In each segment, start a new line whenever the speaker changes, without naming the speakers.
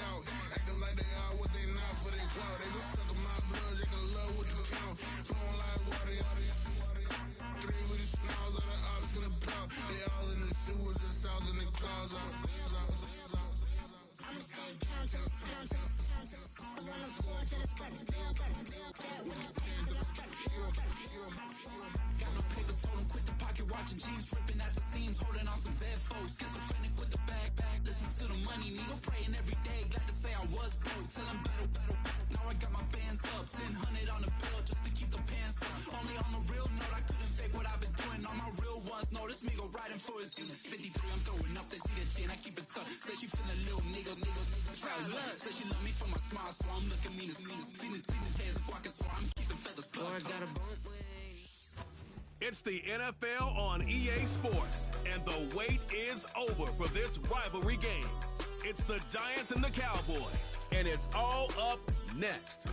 doubt. Acting like they are what they not for their clout. They just sucking my blood, drinking love with the count. Flowing like water, three with the smiles of the ops gonna pop. They all in the sewers and south in the clouds. I'ma stay down to the sound, to the sound, to the sound. On the floor to the steps, build, with my hands in the stretch. Got no paper, told him quit the pocket, watching jeans ripping at the seams, holding on some bad foes. Schizophrenic with the bag, listen to the money, nigga praying every day. Glad to say I was broke, till I'm battle. Now I got my bands up, 1000 on the bill just to keep the pants up. Only on the real note, I couldn't fake what I've been doing. All my real ones know this nigga riding for his unit. 53, I'm throwing up, they see the chain, I keep it tough. Say she feeling little nigga, try love. Say she love me for my smile, so I'm looking mean as Seen his head squawking, so I'm keeping feathers plucked. Got a bump with.
It's the NFL on EA Sports, and the wait is over for this rivalry game. It's the Giants and the Cowboys, and it's all up next.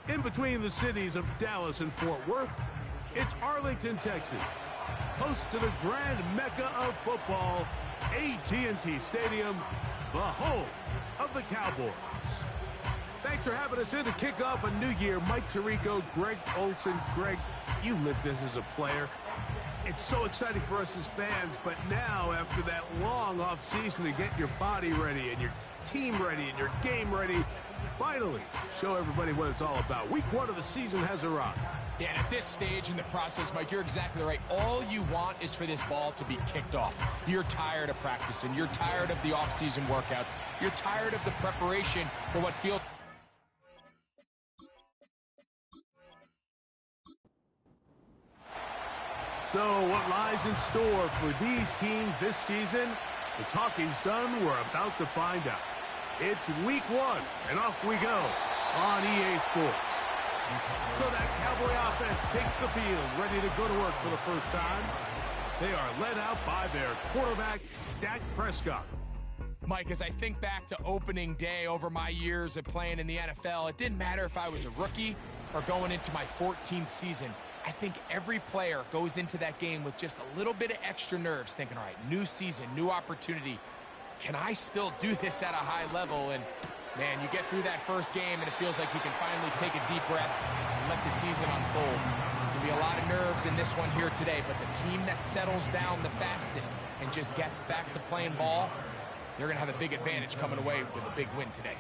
In between the cities of Dallas and Fort Worth, it's Arlington, Texas, host to the grand mecca of football, AT&T Stadium, the home of the Cowboys. Thanks for having us in to kick off a new year. Mike Tirico, Greg Olson. Greg, you lived this as a player. It's so exciting for us as fans, but now after that long off season to get your body ready and your team ready and your game ready, finally show everybody what it's all about. Week 1 of the season has arrived.
Yeah, and at this stage in the process, Mike, you're exactly right. All you want is for this ball to be kicked off. You're tired of practicing. You're tired of the off-season workouts. You're tired of the preparation for what feels...
So what lies in store for these teams this season? The talking's done. We're about to find out. It's week 1, and off we go on EA Sports. So that Cowboy offense takes the field, ready to go to work for the first time. They are led out by their quarterback, Dak Prescott.
Mike, as I think back to opening day over my years of playing in the NFL, it didn't matter if I was a rookie or going into my 14th season. I think every player goes into that game with just a little bit of extra nerves, thinking, all right, new season, new opportunity. Can I still do this at a high level? And, man, you get through that first game, and it feels like you can finally take a deep breath and let the season unfold. There's going to be a lot of nerves in this one here today, but the team that settles down the fastest and just gets back to playing ball, they're going to have a big advantage coming away with a big win today.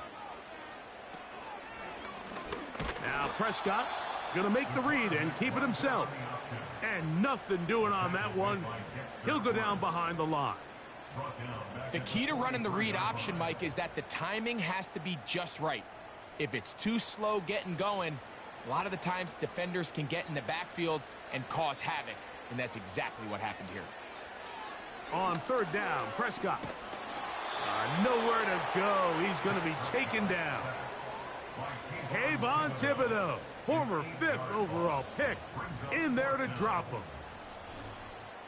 Now Prescott going to make the read and keep it himself. And nothing doing on that one. He'll go down behind the line.
The key to running the read option, Mike, is that the timing has to be just right. If it's too slow getting going, a lot of the times defenders can get in the backfield and cause havoc, and that's exactly what happened here.
On 3rd down, Prescott. Nowhere to go. He's going to be taken down. Kayvon Thibodeau, former 5th overall pick, in there to drop him.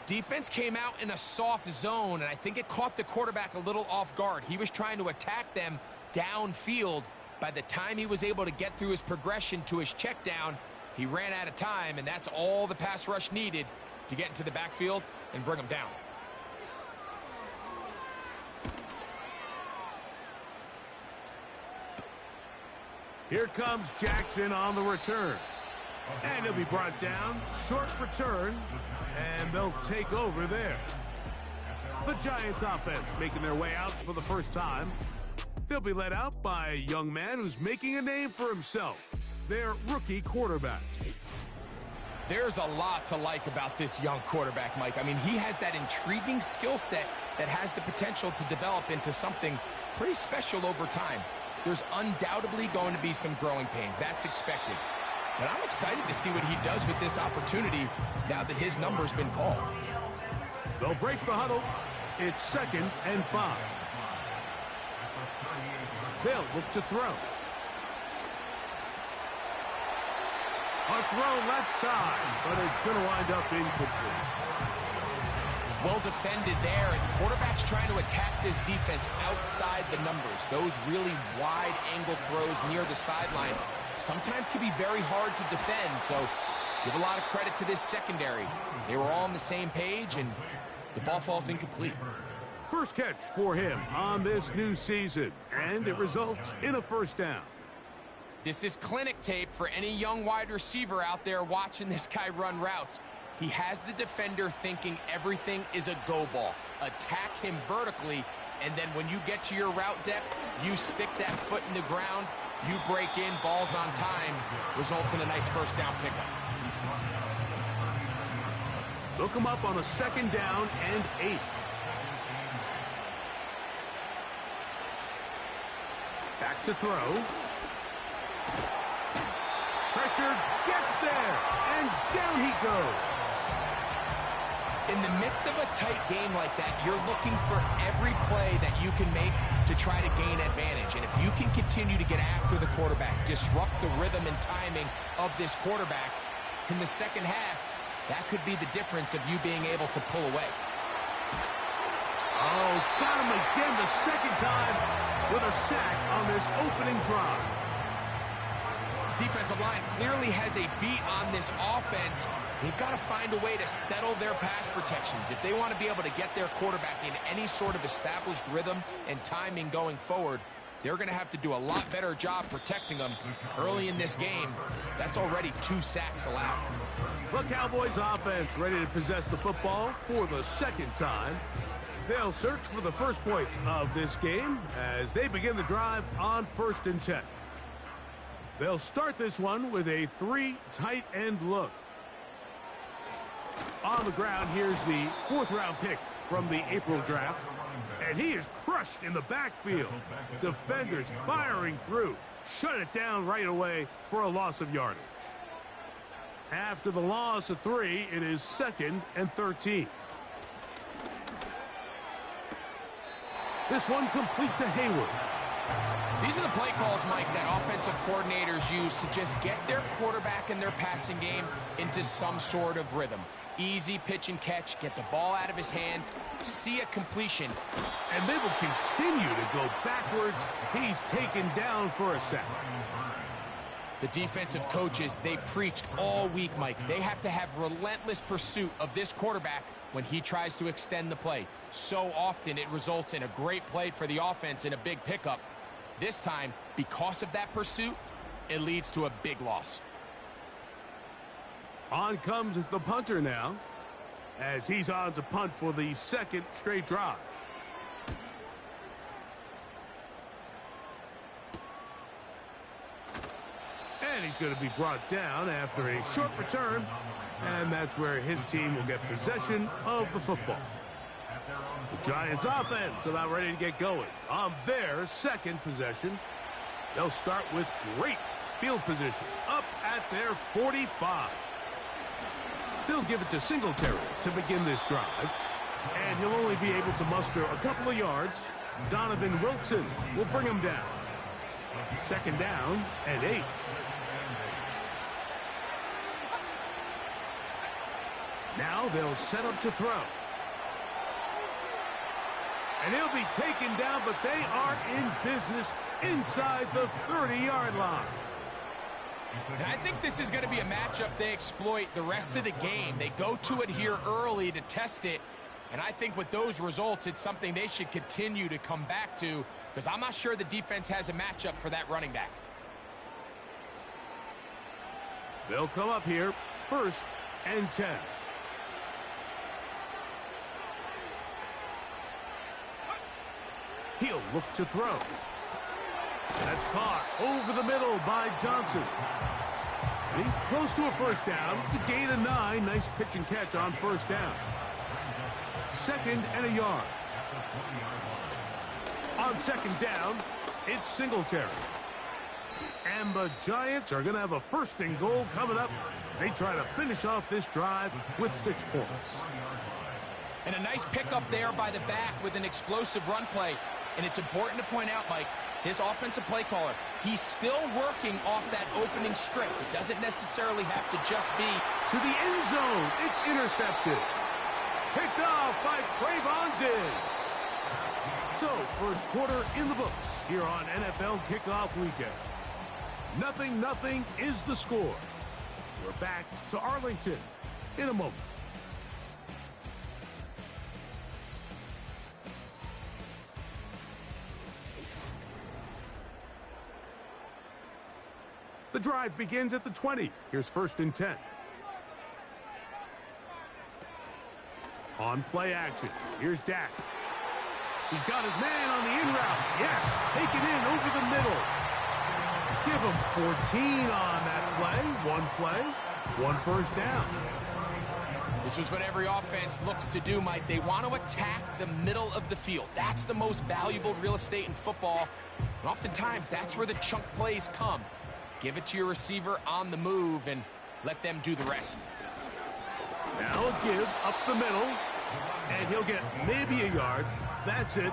Defense came out in a soft zone, and I think it caught the quarterback a little off guard. He was trying to attack them downfield. By the time he was able to get through his progression to his check down, he ran out of time, and that's all the pass rush needed to get into the backfield and bring him down.
Here comes Jackson on the return. And he'll be brought down. Short return. And they'll take over there. The Giants offense making their way out for the first time. They'll be led out by a young man who's making a name for himself. Their rookie quarterback.
There's a lot to like about this young quarterback, Mike. I mean, he has that intriguing skill set that has the potential to develop into something pretty special over time. There's undoubtedly going to be some growing pains. That's expected. But I'm excited to see what he does with this opportunity now that his number's been called.
They'll break the huddle. It's 2nd and 5. They'll look to throw. A throw left side, but it's going to wind up incomplete.
Well defended there, and the quarterback's trying to attack this defense outside the numbers. Those really wide angle throws near the sideline sometimes can be very hard to defend, so Give a lot of credit to this secondary. They were all on the same page, and the ball falls incomplete.
First catch for him on this new season, and it results in a first down.
This is clinic tape for any young wide receiver out there watching this guy run routes. He has the defender thinking everything is a go ball. Attack him vertically, and then when you get to your route depth, you stick that foot in the ground, you break in, balls on time, results in a nice first down pickup.
Look him up on a second down and 8. Back to throw. Pressure gets there, and down he goes.
In the midst of a tight game like that, you're looking for every play that you can make to try to gain advantage. And if you can continue to get after the quarterback, disrupt the rhythm and timing of this quarterback in the second half, that could be the difference of you being able to pull away.
Oh, got him again the second time with a sack on this opening drive.
This defensive line clearly has a beat on this offense. They've got to find a way to settle their pass protections. If they want to be able to get their quarterback in any sort of established rhythm and timing going forward, they're going to have to do a lot better job protecting them early in this game. That's already 2 sacks allowed.
The Cowboys offense ready to possess the football for the second time. They'll search for the first points of this game as they begin the drive on 1st and 10. They'll start this one with a 3 tight end look. On the ground, here's the 4th-round pick from the April draft. And he is crushed in the backfield. Defenders firing through. Shut it down right away for a loss of yardage. After the loss of 3, it is 2nd and 13. This one complete to Hayward.
These are the play calls, Mike, that offensive coordinators use to just get their quarterback and their passing game into some sort of rhythm. Easy pitch and catch, get the ball out of his hand, see a completion.
And they will continue to go backwards. He's taken down for a sack.
The defensive coaches, they preached all week, Mike. They have to have relentless pursuit of this quarterback when he tries to extend the play. So often it results in a great play for the offense and a big pickup. This time, because of that pursuit, it leads to a big loss.
On comes the punter now, as he's on to punt for the 2nd straight drive. And he's going to be brought down after a short return, and that's where his team will get possession of the football. The Giants offense about ready to get going on their 2nd possession. They'll start with great field position up at their 45. They'll give it to Singletary to begin this drive, and he'll only be able to muster a couple of yards. Donovan Wilson will bring him down. 2nd down and 8. Now they'll set up to throw. And he'll be taken down, but they are in business inside the 30-yard line.
And I think this is going to be a matchup they exploit the rest of the game. They go to it here early to test it. And I think with those results, it's something they should continue to come back to, because I'm not sure the defense has a matchup for that running back.
They'll come up here 1st and 10. He'll look to throw. That's caught over the middle by Johnson. And he's close to a first down. It's a gain of 9. Nice pitch and catch on 1st down. 2nd and a yard. On 2nd down, it's Singletary. And the Giants are going to have a 1st and goal coming up. They try to finish off this drive with 6 points.
And a nice pickup there by the back with an explosive run play. And it's important to point out, Mike, this offensive play caller, he's still working off that opening script. It doesn't necessarily have to just be
to the end zone. It's intercepted. Picked off by Trayvon Diggs. So, 1st quarter in the books here on NFL Kickoff Weekend. 0-0 is the score. We're back to Arlington in a moment. The drive begins at the 20. Here's 1st and 10. On play action, here's Dak. He's got his man on the in route. Yes, taken in over the middle. Give him 14 on that play, one first down.
This is what every offense looks to do, Mike. They want to attack the middle of the field. That's the most valuable real estate in football. And oftentimes, that's where the chunk plays come. Give it to your receiver on the move and let them do the rest.
Now a give up the middle, and he'll get maybe a yard. That's it.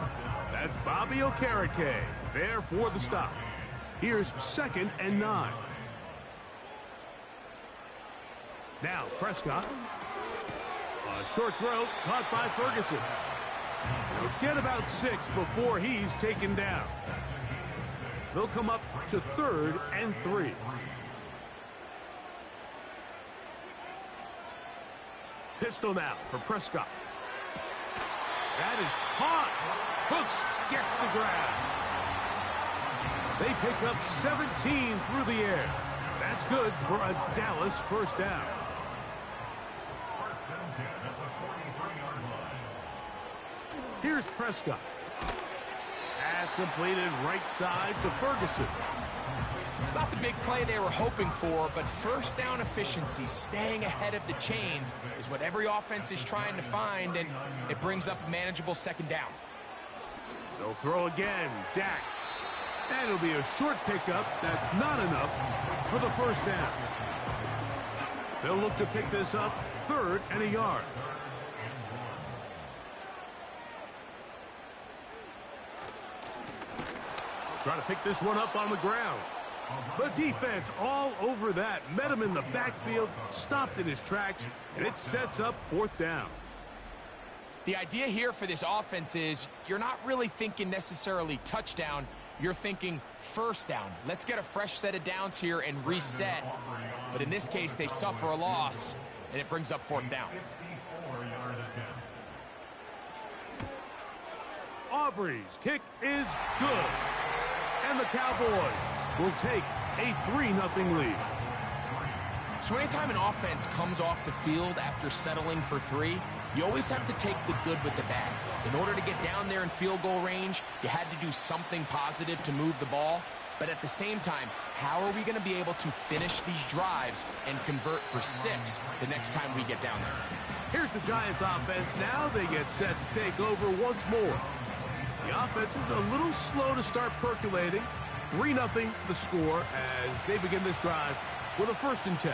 That's Bobby Okereke there for the stop. Here's 2nd and 9. Now Prescott. A short throw caught by Ferguson. He'll get about 6 before he's taken down. They'll come up to 3rd and 3. Pistol now for Prescott. That is caught. Hooks gets the grab. They pick up 17 through the air. That's good for a Dallas 1st down. Here's Prescott. Pass completed right side to Ferguson.
It's not the big play they were hoping for, but 1st down efficiency, staying ahead of the chains, is what every offense is trying to find, and it brings up a manageable 2nd down.
They'll throw again. Dak. And it'll be a short pickup. That's not enough for the 1st down. They'll look to pick this up 3rd and a yard. Try to pick this one up on the ground. The defense all over that. Met him in the backfield, stopped in his tracks, and it sets up 4th down.
The idea here for this offense is you're not really thinking necessarily touchdown. You're thinking 1st down. Let's get a fresh set of downs here and reset. But in this case, they suffer a loss, and it brings up 4th down.
Aubrey's kick is good. And the Cowboys will take a 3-0 lead.
So anytime an offense comes off the field after settling for 3, you always have to take the good with the bad. In order to get down there in field goal range, you had to do something positive to move the ball. But at the same time, how are we going to be able to finish these drives and convert for 6 the next time we get down there?
Here's the Giants offense now. They get set to take over once more. The offense is a little slow to start percolating. 3-0 the score as they begin this drive with a 1st and 10.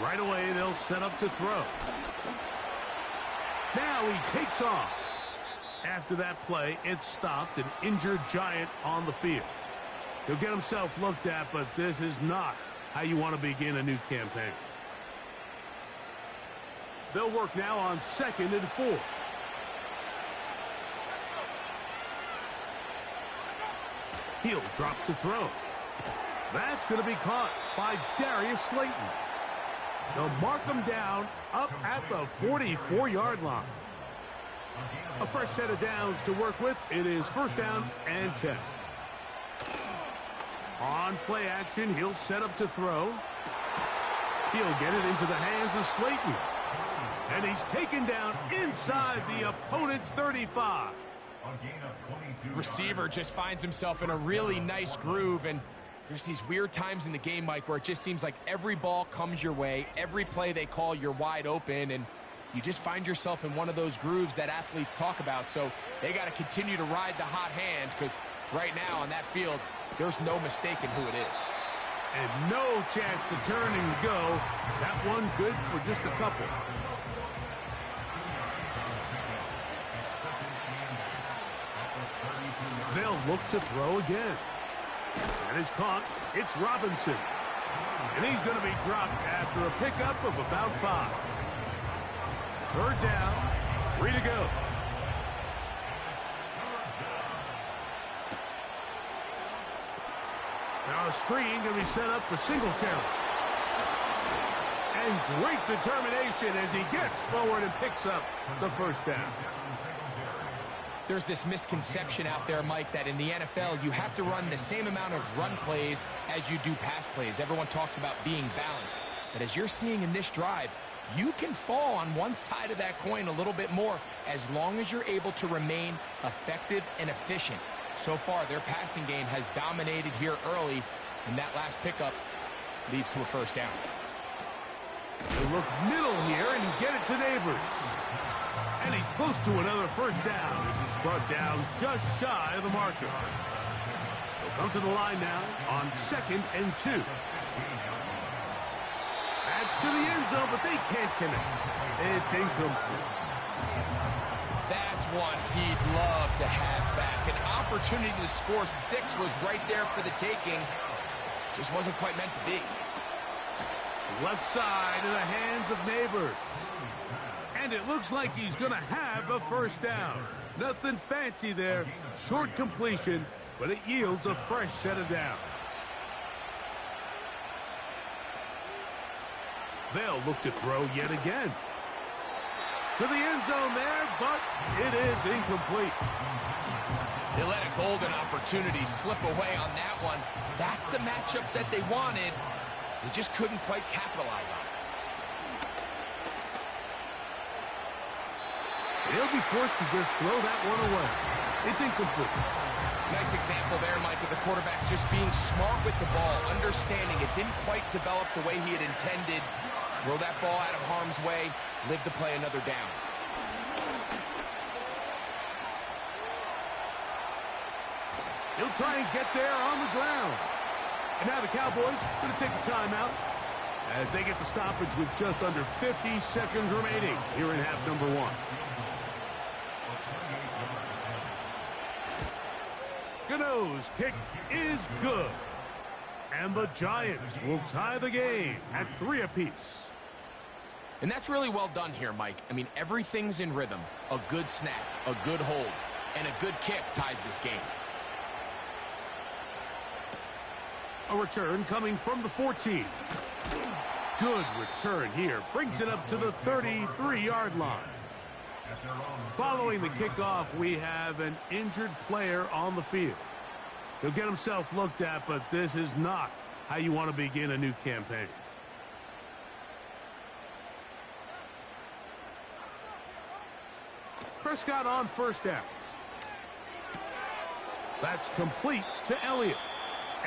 Right away, they'll set up to throw. Now he takes off. After that play, it stopped an injured Giant on the field. He'll get himself looked at, but this is not how you want to begin a new campaign. They'll work now on 2nd and 4. He'll drop to throw. That's going to be caught by Darius Slayton. They'll mark him down up at the 44-yard line. A fresh set of downs to work with. It is 1st down and 10. On play action, he'll set up to throw. He'll get it into the hands of Slayton. And he's taken down inside the opponent's 35.
Receiver just finds himself in a really nice groove, and there's these weird times in the game, Mike, where it just seems like every ball comes your way, every play they call, you're wide open, and you just find yourself in one of those grooves that athletes talk about. So they got to continue to ride the hot hand, because right now on that field, there's no mistaking who it is.
And no chance to turn and go. That one good for just a couple. They'll look to throw again. And is caught. It's Robinson. And he's going to be dropped after a pickup of about 5. 3rd down. 3 to go. Now a screen going to be set up for Singletary. And great determination as he gets forward and picks up the first down.
There's this misconception out there, Mike, that in the NFL, you have to run the same amount of run plays as you do pass plays. Everyone talks about being balanced. But as you're seeing in this drive, you can fall on one side of that coin a little bit more as long as you're able to remain effective and efficient. So far, their passing game has dominated here early, and that last pickup leads to a first down.
They'll look middle here and get it to Neighbors. And he's close to another first down as he's brought down just shy of the marker. They'll come to the line now on 2nd and 2. That's to the end zone, but they can't connect. It's incomplete.
That's one he'd love to have back. An opportunity to score 6 was right there for the taking. Just wasn't quite meant to be.
Left side in the hands of Neighbors. And it looks like he's going to have a first down. Nothing fancy there. Short completion, but it yields a fresh set of downs. They'll look to throw yet again. To the end zone there, but it is incomplete.
They let a golden opportunity slip away on that one. That's the matchup that they wanted. They just couldn't quite capitalize on it.
He'll be forced to just throw that one away. It's incomplete.
Nice example there, Mike, of the quarterback just being smart with the ball, understanding it didn't quite develop the way he had intended. Throw that ball out of harm's way, live to play another down.
He'll try and get there on the ground. And now the Cowboys going to take a timeout as they get the stoppage with just under 50 seconds remaining here in half number 1. Gano's kick is good. And the Giants will tie the game at 3 apiece.
And that's really well done here, Mike. I mean, everything's in rhythm. A good snap, a good hold, and a good kick ties this game.
A return coming from the 14. Good return here. Brings it up to the 33-yard line. Following the kickoff, we have an injured player on the field. He'll get himself looked at, but this is not how you want to begin a new campaign. Prescott on first down. That's complete to Elliott.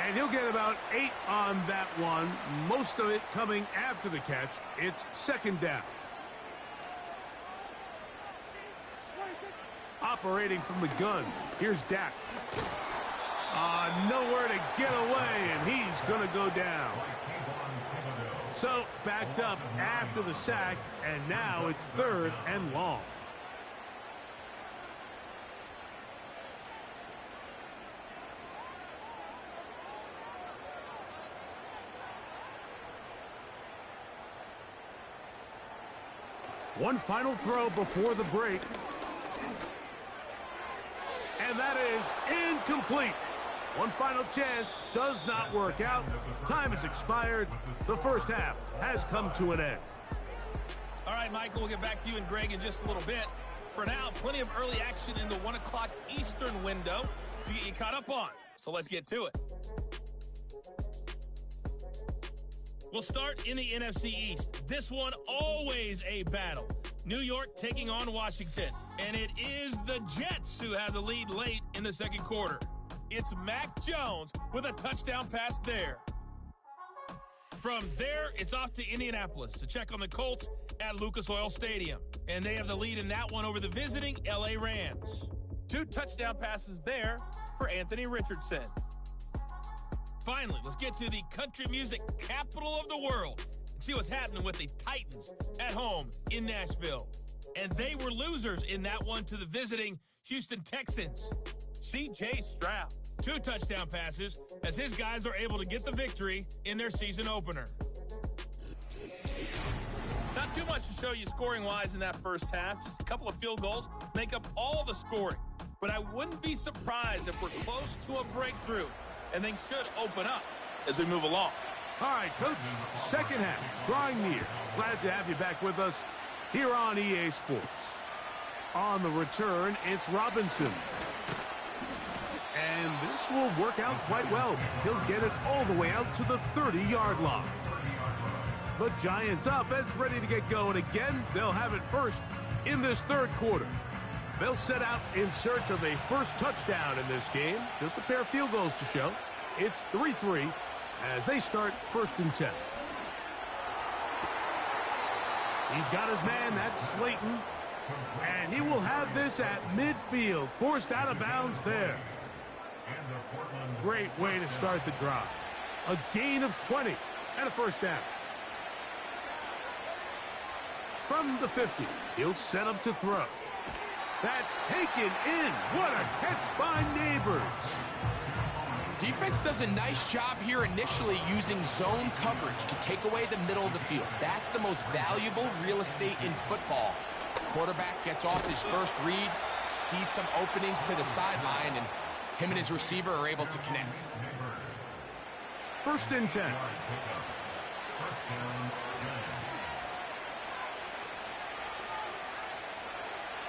And he'll get about 8 on that one, most of it coming after the catch. It's 2nd down. Operating from the gun, here's Dak. Nowhere to get away, and he's going to go down. So, backed up after the sack, and now it's 3rd and long. One final throw before the break. And that is incomplete. One final chance does not work out. Time has expired. The first half has come to an end.
All right, Michael, we'll get back to you and Greg in just a little bit. For now, plenty of early action in the 1 o'clock Eastern window to get you caught up on. So let's get to it. We'll start in the NFC East. This one always a battle. New York taking on Washington. And it is the Jets who have the lead late in the 2nd quarter. It's Mac Jones with a touchdown pass there. From there, it's off to Indianapolis to check on the Colts at Lucas Oil Stadium. And they have the lead in that one over the visiting L.A. Rams. 2 touchdown passes there for Anthony Richardson. Finally, let's get to the country music capital of the world and see what's happening with the Titans at home in Nashville. And they were losers in that one to the visiting Houston Texans. C.J. Stroud, 2 touchdown passes as his guys are able to get the victory in their season opener. Not too much to show you scoring-wise in that first half. Just a couple of field goals make up all the scoring. But I wouldn't be surprised if we're close to a breakthrough, and things should open up as we move along.
All right, Coach, second half, drawing near. Glad to have you back with us here on EA Sports. On the return, it's Robinson. And this will work out quite well. He'll get it all the way out to the 30-yard line. The Giants offense ready to get going again. They'll have it first in this third quarter. They'll set out in search of a first touchdown in this game. Just a pair of field goals to show. It's 3-3 as they start first and 10. He's got his man, that's Slayton. And he will have this at midfield, forced out of bounds there. Great way to start the drive. A gain of 20 and a first down. From the 50, he'll set up to throw. That's taken in. What a catch by Neighbors.
Defense does a nice job here initially using zone coverage to take away the middle of the field. That's the most valuable real estate in football. Quarterback gets off his first read, sees some openings to the sideline, and him and his receiver are able to connect.
First and 10.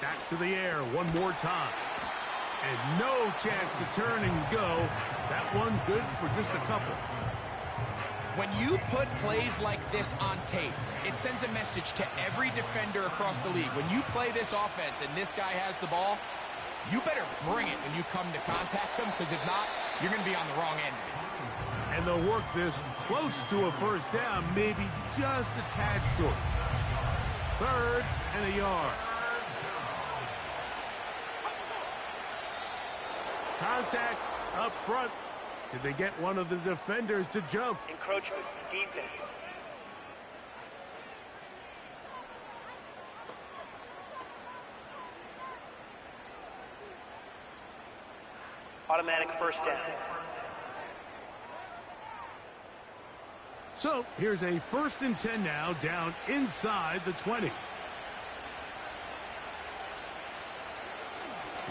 Back to the air one more time. And no chance to turn and go. That one good for just a couple.
When you put plays like this on tape, it sends a message to every defender across the league. When you play this offense and this guy has the ball, you better bring it when you come to contact him, because if not, you're going to be on the wrong end of it.
And they'll work this close to a first down, maybe just a tad short. Third and a yard. Contact up front. Did they get one of the defenders to jump?
Encroachment, defense. Automatic first down.
So here's a first and 10 now, down inside the 20. In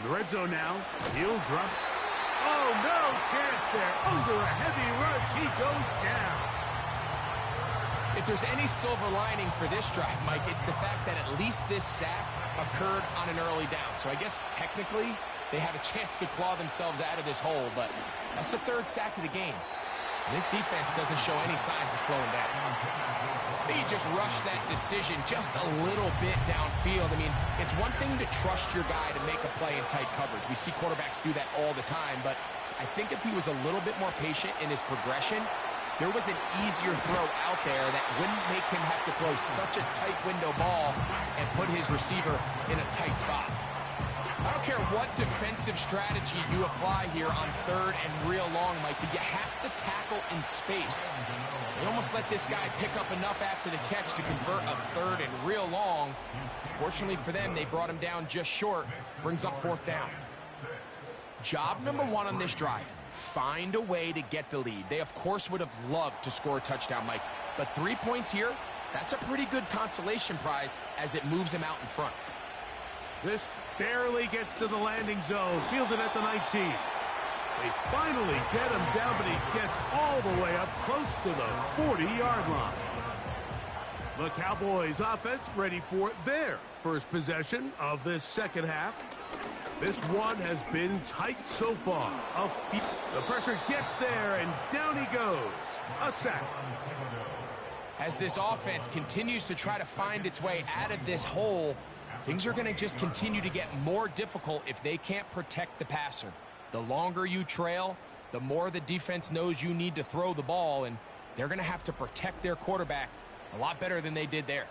the red zone now, he'll drop. Oh, no chance there. Under a heavy rush, he goes down.
If there's any silver lining for this drive, Mike, it's the fact that at least this sack occurred on an early down. So I guess technically they have a chance to claw themselves out of this hole, but that's the third sack of the game. And this defense doesn't show any signs of slowing down. They just rushed that decision just a little bit downfield. I mean, it's one thing to trust your guy to make a play in tight coverage. We see quarterbacks do that all the time, but I think if he was a little bit more patient in his progression, there was an easier throw out there that wouldn't make him have to throw such a tight window ball and put his receiver in a tight spot. I don't care what defensive strategy you apply here on third and real long, Mike, but you have to tackle in space. They almost let this guy pick up enough after the catch to convert a third and real long. Fortunately for them, they brought him down just short. Brings up fourth down. Job number one on this drive, find a way to get the lead. They, of course, would have loved to score a touchdown, Mike, but 3 points here, that's a pretty good consolation prize as it moves him out in front.
This barely gets to the landing zone, fielded at the 19. They finally get him down, but he gets all the way up close to the 40-yard line. The Cowboys offense ready for their first possession of this second half. This one has been tight so far. The pressure gets there, and down he goes. A sack.
As this offense continues to try to find its way out of this hole, things are going to just continue to get more difficult if they can't protect the passer. The longer you trail, the more the defense knows you need to throw the ball, and they're going to have to protect their quarterback a lot better than they did there.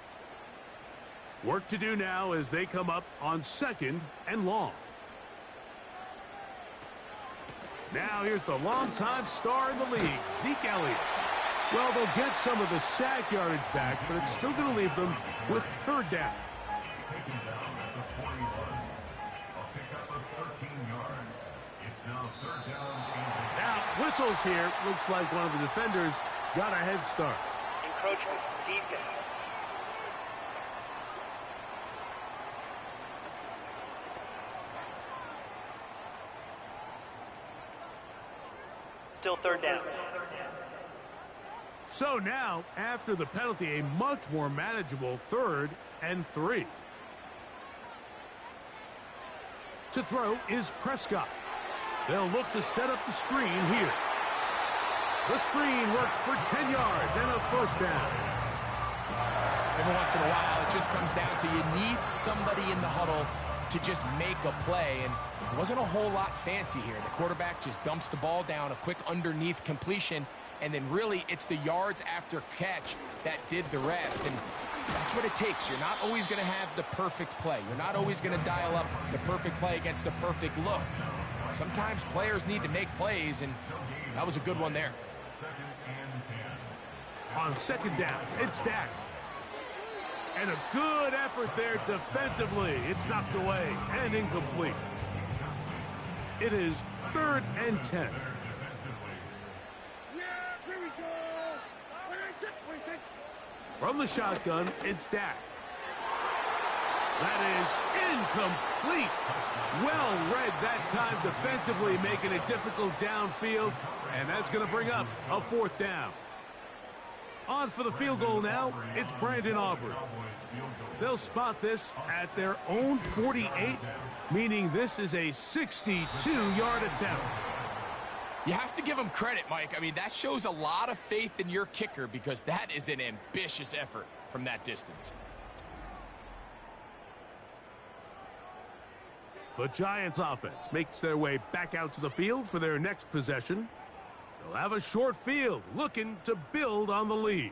Work to do now as they come up on second and long. Now here's the longtime star in the league, Zeke Elliott. Well, they'll get some of the sack yardage back, but it's still going to leave them with third down. Now, whistles here. Looks like one of the defenders got a head start.
Encroachment, defense. Still third down.
So now, after the penalty, a much more manageable 3rd and 3. To throw is Prescott. They'll look to set up the screen here. The screen works for 10 yards and a first down.
Every once in a while, it just comes down to you need somebody in the huddle to just make a play, and it wasn't a whole lot fancy here. The quarterback just dumps the ball down, a quick underneath completion, and then really it's the yards after catch that did the rest, and that's what it takes. You're not always going to have the perfect play. You're not always going to dial up the perfect play against the perfect look. Sometimes players need to make plays, and that was a good one there.
On 2nd down, it's Dak. And a good effort there defensively. It's knocked away and incomplete. It is 3rd and 10. From the shotgun, it's Dak. That is incomplete. Well read that time defensively, making it difficult downfield. And that's going to bring up a 4th down. On for the field goal now, it's Brandon Aubrey. They'll spot this at their own 48, meaning this is a 62-yard attempt.
You have to give him credit, Mike. I mean, that shows a lot of faith in your kicker because that is an ambitious effort from that distance.
The Giants offense makes their way back out to the field for their next possession. They'll have a short field looking to build on the lead.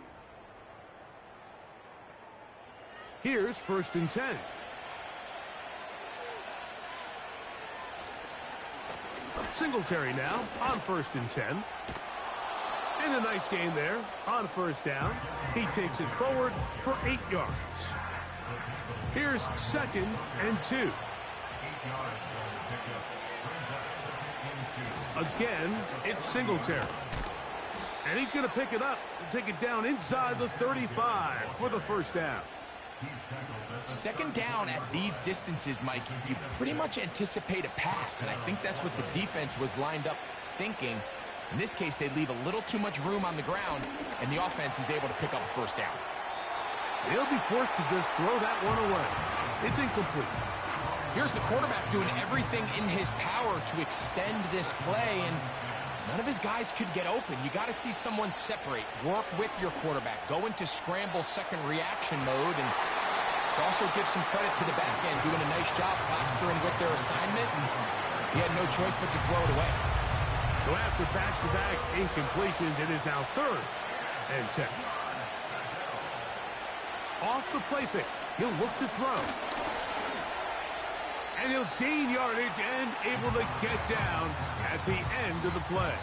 Here's 1st and 10. Singletary now on 1st and 10. And a nice gain there on 1st down. He takes it forward for 8 yards. Here's 2nd and 2. Again, it's Singletary. And he's going to pick it up and take it down inside the 35 for the 1st down.
2nd down at these distances, Mike, you pretty much anticipate a pass, and I think that's what the defense was lined up thinking. In this case, they leave a little too much room on the ground, and the offense is able to pick up a 1st down.
They'll be forced to just throw that one away. It's incomplete.
Here's the quarterback doing everything in his power to extend this play, and none of his guys could get open. You got to see someone separate, work with your quarterback, go into scramble second reaction mode, and also give some credit to the back end, doing a nice job plastering with their assignment, and he had no choice but to throw it away.
So after back-to-back incompletions, it is now 3rd and 10. Off the play fake, he'll look to throw. And he'll gain yardage and able to get down at the end of the play.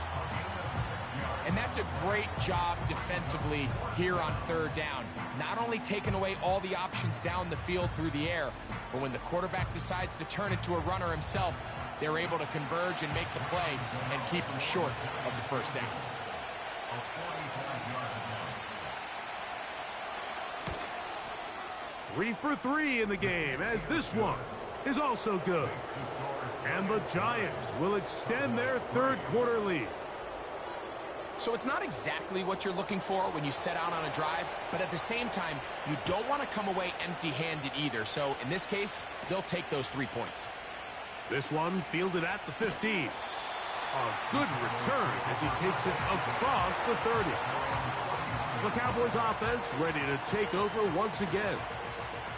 And that's a great job defensively here on 3rd down. Not only taking away all the options down the field through the air, but when the quarterback decides to turn into a runner himself, they're able to converge and make the play and keep him short of the 1st down.
Three for 3 in the game, as this one is also good. And the Giants will extend their 3rd quarter lead.
So it's not exactly what you're looking for when you set out on a drive, but at the same time, you don't want to come away empty-handed either. So in this case, they'll take those 3 points.
This one fielded at the 15. A good return as he takes it across the 30. The Cowboys offense ready to take over once again.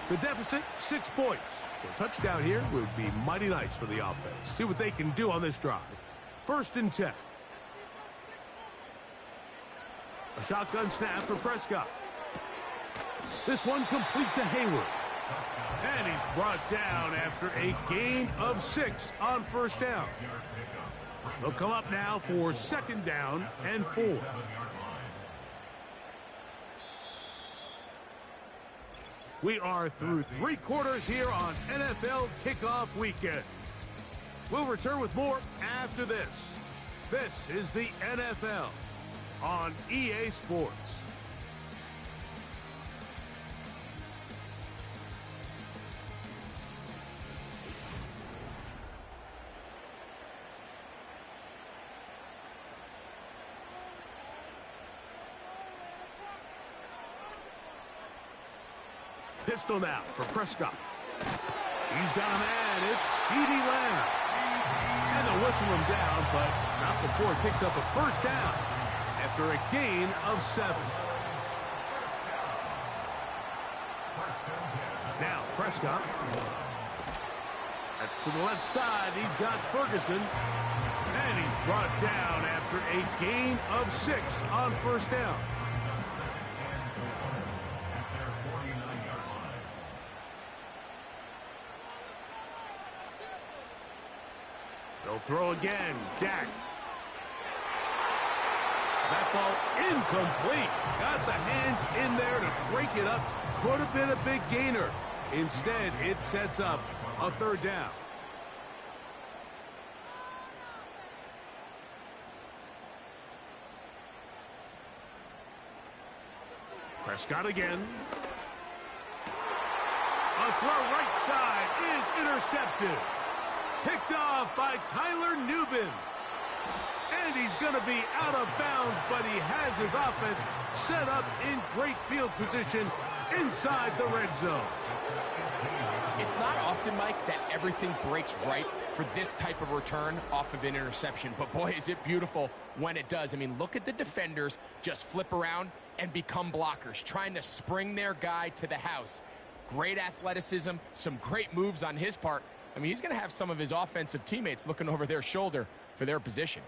The deficit, 6 points. A touchdown here would be mighty nice for the offense. See what they can do on this drive. 1st and 10. A shotgun snap for Prescott. This one complete to Hayward. And he's brought down after a gain of 6 on 1st down. They'll come up now for 2nd down and 4. We are through 3 quarters here on NFL Kickoff Weekend. We'll return with more after this. This is the NFL on EA Sports. Pistol now for Prescott. He's got a man. It's CeeDee Lamb. And they'll whistle him down, but not before it picks up a first down after a gain of 7. Now Prescott. That's to the left side. He's got Ferguson. And he's brought down after a gain of 6 on first down. They'll throw again. Dak. That ball incomplete. Got the hands in there to break it up. Could have been a big gainer. Instead, it sets up a third down. Prescott again. A throw right side is intercepted. Picked off by Tyler Nubin. And he's going to be out of bounds, but he has his offense set up in great field position inside the red zone.
It's not often, Mike, that everything breaks right for this type of return off of an interception. But, boy, is it beautiful when it does. I mean, look at the defenders just flip around and become blockers, trying to spring their guy to the house. Great athleticism, some great moves on his part. I mean, he's going to have some of his offensive teammates looking over their shoulder for their position.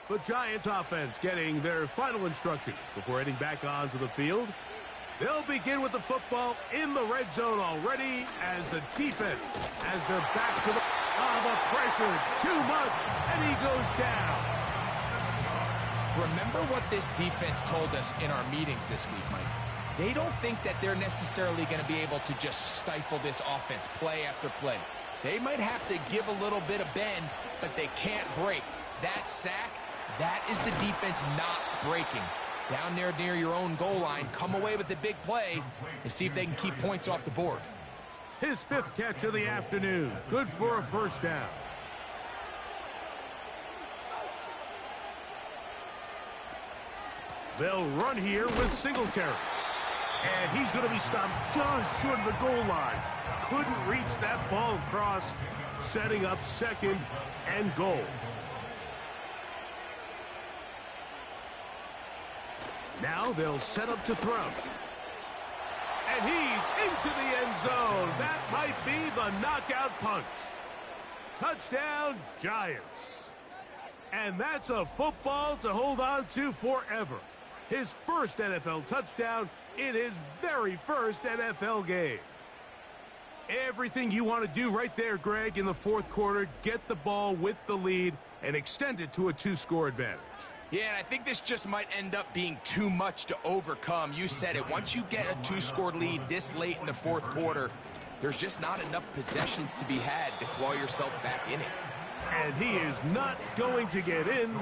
The Giants offense getting their final instructions before heading back onto the field. They'll begin with the football in the red zone already as the defense, as they're back to the pressure. Too much, and he goes down.
Remember what this defense told us in our meetings this week, Mike. They don't think that they're necessarily going to be able to just stifle this offense play after play. They might have to give a little bit of bend, but they can't break. That sack, that is the defense not breaking. Down there near your own goal line, come away with the big play and see if they can keep points off the board.
His 5th catch of the afternoon. Good for a first down. They'll run here with Singletary. And he's going to be stopped just short of the goal line. Couldn't reach that ball across, setting up 2nd and goal. Now they'll set up to throw. And he's into the end zone. That might be the knockout punch. Touchdown, Giants. And that's a football to hold on to forever. His first NFL touchdown in his very first NFL game. Everything you want to do right there, Greg, in the 4th quarter, get the ball with the lead and extend it to a 2-score advantage.
Yeah, and I think this just might end up being too much to overcome. You said it. Once you get a 2-score lead this late in the 4th quarter, there's just not enough possessions to be had to claw yourself back in it.
And he is not going to get in.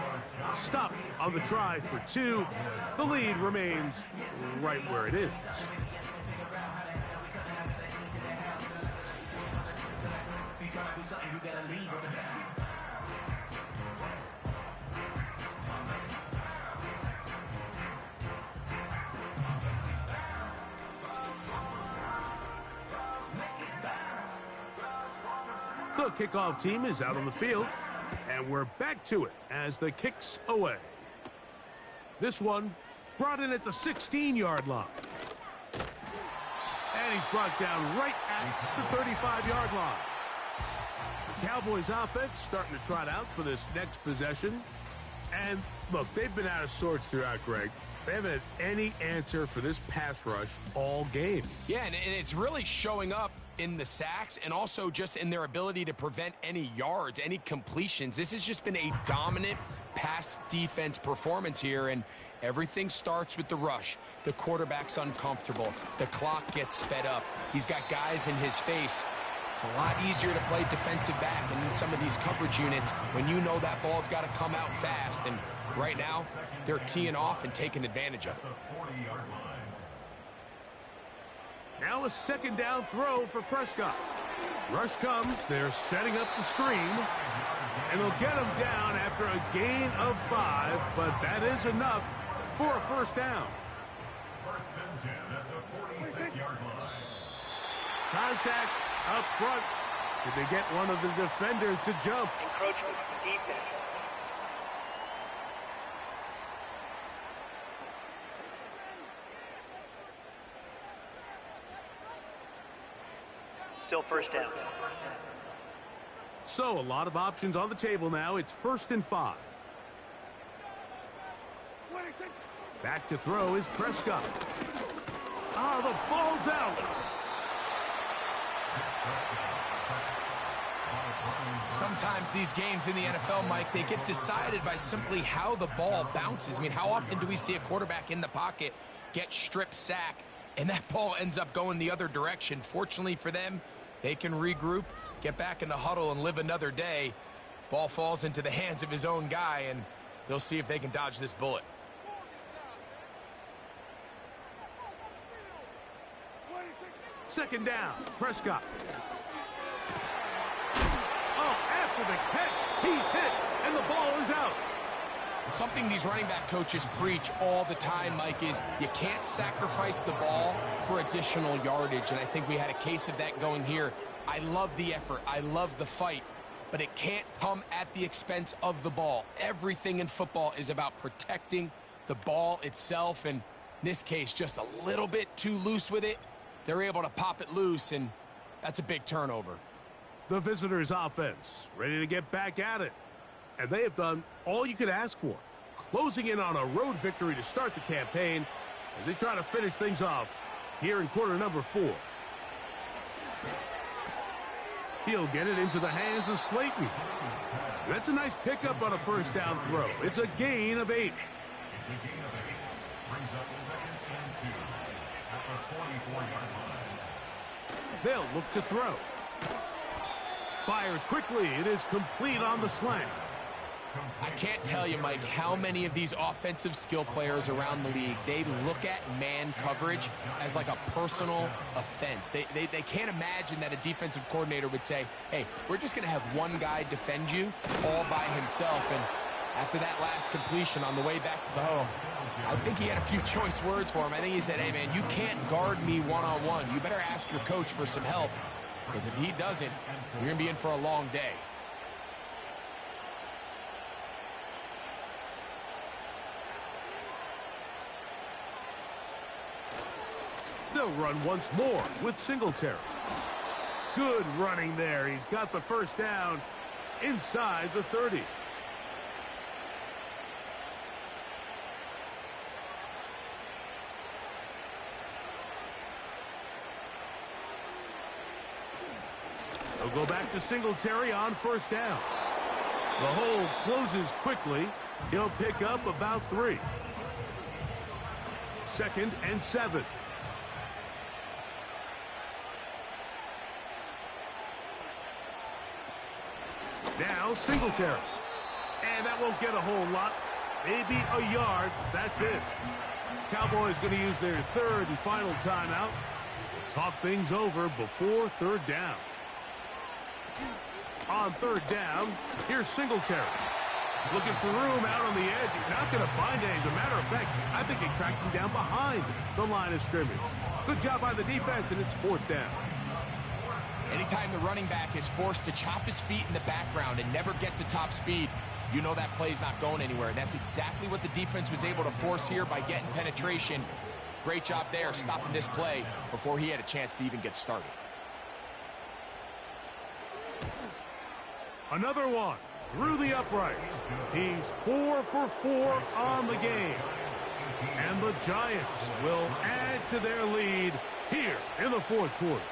Stop on the try for 2. The lead remains right where it is. The kickoff team is out on the field, and we're back to it as the kick's away. This one brought in at the 16-yard line. And he's brought down right at the 35-yard line. The Cowboys offense starting to trot out for this next possession. And look, they've been out of sorts throughout, Greg. They haven't had any answer for this pass rush all game.
Yeah, and it's really showing up in the sacks and also just in their ability to prevent any yards, any completions. This has just been a dominant pass defense performance here, and everything starts with the rush. The quarterback's uncomfortable. The clock gets sped up. He's got guys in his face. It's a lot easier to play defensive back and in some of these coverage units when you know that ball's got to come out fast. And right now, they're teeing off and taking advantage of it.
Now a 2nd down throw for Prescott. Rush comes. They're setting up the screen. And they'll get him down after a gain of 5, but that is enough for a first down. contact up front. Did they get one of the defenders to jump?
Encroachment defense. Still first down.
So a lot of options on the table now. It's 1st and 5. Back to throw is Prescott. The ball's out.
Sometimes these games in the NFL, Mike, they get decided by simply how the ball bounces. I mean, how often do we see a quarterback in the pocket get strip sack, and that ball ends up going the other direction? Fortunately for them, they can regroup, get back in the huddle, and live another day. Ball falls into the hands of his own guy, and they'll see if they can dodge this bullet.
Second down, Prescott. After the catch, he's hit, and the ball is out.
Something these running back coaches preach all the time, Mike, is you can't sacrifice the ball for additional yardage, and I think we had a case of that going here. I love the effort. I love the fight, but it can't come at the expense of the ball. Everything in football is about protecting the ball itself, and in this case, just a little bit too loose with it. They're able to pop it loose, and that's a big turnover.
The visitors' offense ready to get back at it. And they have done all you could ask for, closing in on a road victory to start the campaign as they try to finish things off here in quarter number 4. He'll get it into the hands of Slayton. That's a nice pickup on a first down throw. It's a gain of 8.
Brings up 2nd and 2 at the 44-yard line.
They'll look to throw. Fires quickly. It is complete on the slant.
I can't tell you, Mike, how many of these offensive skill players around the league, they look at man coverage as like a personal offense. They can't imagine that a defensive coordinator would say, hey, we're just going to have one guy defend you all by himself. And after that last completion on the way back to the home, I think he had a few choice words for him. I think he said, hey, man, you can't guard me one-on-one. You better ask your coach for some help, because if he doesn't, you're going to be in for a long day.
They'll run once more with Singletary. Good running there. He's got the first down inside the 30. They'll go back to Singletary on first down. The hold closes quickly. He'll pick up about 3. 2nd and 7. Now Singletary. And that won't get a whole lot. Maybe a yard. That's it. Cowboys going to use their 3rd and final timeout. Talk things over before 3rd down. On 3rd down, here's Singletary. Looking for room out on the edge. He's not going to find it. As a matter of fact, I think they tracked him down behind the line of scrimmage. Good job by the defense, and it's 4th down.
Anytime the running back is forced to chop his feet in the background and never get to top speed, you know that play's not going anywhere. And that's exactly what the defense was able to force here by getting penetration. Great job there, stopping this play before he had a chance to even get started.
Another one through the uprights. He's 4 for 4 on the game. And the Giants will add to their lead here in the 4th quarter.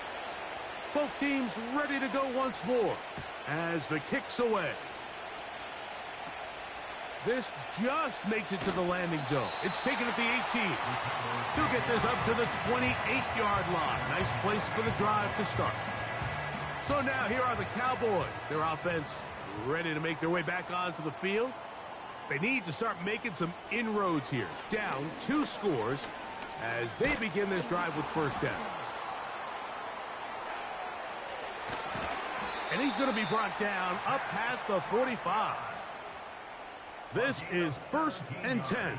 Both teams ready to go once more as the kick's away. This just makes it to the landing zone. It's taken at the 18. He'll get this up to the 28-yard line. Nice place for the drive to start. So now here are the Cowboys. Their offense ready to make their way back onto the field. They need to start making some inroads here. Down 2 scores as they begin this drive with first down. And he's going to be brought down up past the 45. This is 1st and 10.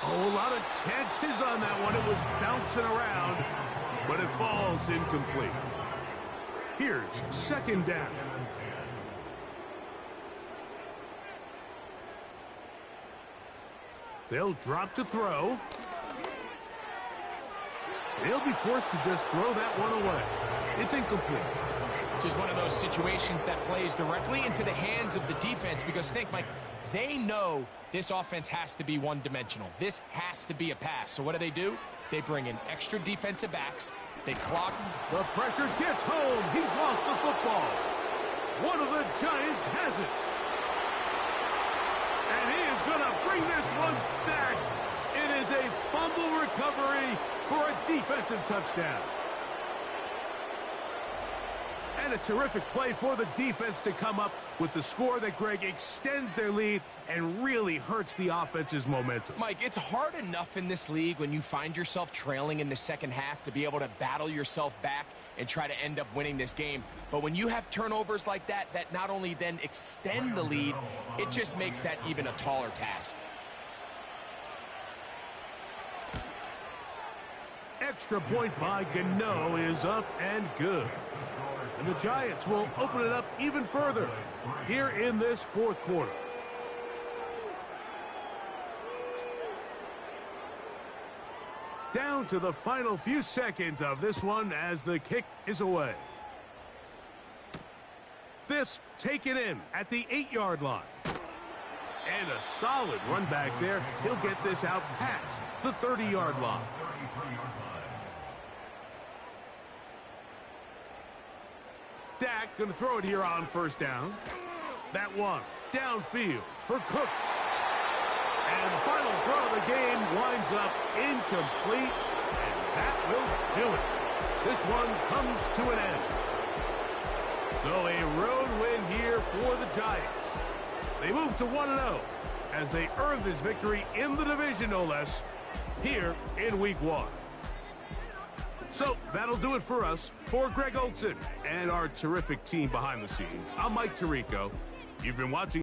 Oh, Oh, a lot of chances on that one. It was bouncing around, but it falls incomplete. Here's second down. They'll drop to throw. They'll be forced to just throw that one away. It's incomplete.
This is one of those situations that plays directly into the hands of the defense because think, Mike, they know this offense has to be one-dimensional. This has to be a pass. So what do? They bring in extra defensive backs. They clock.
The pressure gets home. He's lost the football. One of the Giants has it. And he is going to bring this one back. It is a fumble recovery for a defensive touchdown. And a terrific play for the defense to come up with the score that, Greg, extends their lead and really hurts the offense's momentum.
Mike, it's hard enough in this league when you find yourself trailing in the second half to be able to battle yourself back and try to end up winning this game. But when you have turnovers like that, that not only then extend the lead, it just makes that even a taller task.
Extra point by Gano is up and good. And the Giants will open it up even further here in this fourth quarter. Down to the final few seconds of this one as the kick is away. This taken in at the 8-yard line. And a solid run back there. He'll get this out past the 30-yard line. Dak going to throw it here on first down. That one downfield for Cooks. And the final throw of the game winds up incomplete. And that will do it. This one comes to an end. So a road win here for the Giants. They move to 1-0 as they earn this victory in the division, no less, here in Week 1. So that'll do it for us. For Greg Olson and our terrific team behind the scenes, I'm Mike Tirico. You've been watching